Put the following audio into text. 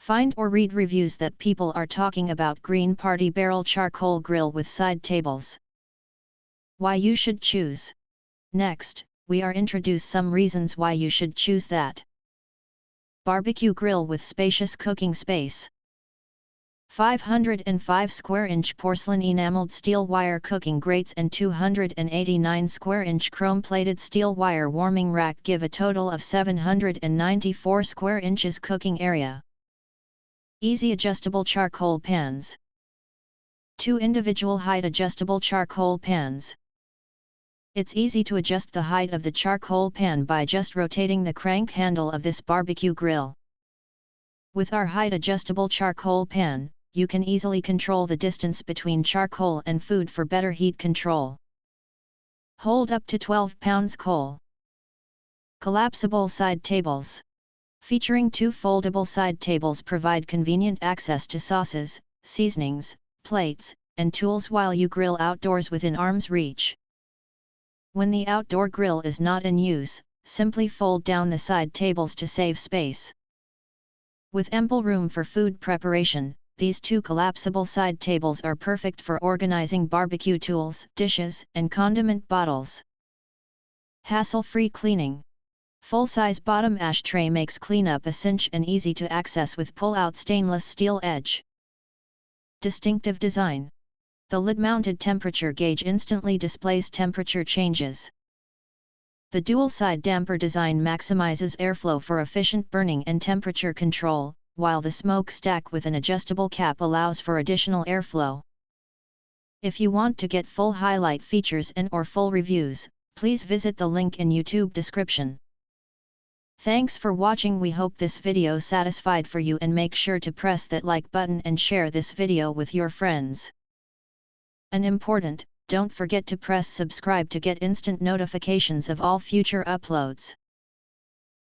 Find or read reviews that people are talking about Green Party Barrel Charcoal Grill with side tables. Why you should choose. Next, we are introduce some reasons why you should choose that. Barbecue grill with spacious cooking space. 505 square inch porcelain enameled steel wire cooking grates and 289 square inch chrome plated steel wire warming rack give a total of 794 square inches cooking area. Easy adjustable charcoal pans. 2 individual height adjustable charcoal pans. It's easy to adjust the height of the charcoal pan by just rotating the crank handle of this barbecue grill. With our height adjustable charcoal pan, you can easily control the distance between charcoal and food for better heat control. Hold up to 12 pounds coal. Collapsible side tables. Featuring 2 foldable side tables provide convenient access to sauces, seasonings, plates, and tools while you grill outdoors within arm's reach. When the outdoor grill is not in use, simply fold down the side tables to save space. With ample room for food preparation, these 2 collapsible side tables are perfect for organizing barbecue tools, dishes, and condiment bottles. Hassle-free cleaning. Full-size bottom ashtray makes cleanup a cinch and easy to access with pull-out stainless steel edge. Distinctive design. The lid-mounted temperature gauge instantly displays temperature changes. The dual-side damper design maximizes airflow for efficient burning and temperature control, while the smokestack with an adjustable cap allows for additional airflow. If you want to get full highlight features and/or full reviews, please visit the link in YouTube description. Thanks for watching. We hope this video satisfied for you, and make sure to press that like button and share this video with your friends. And important, don't forget to press subscribe to get instant notifications of all future uploads.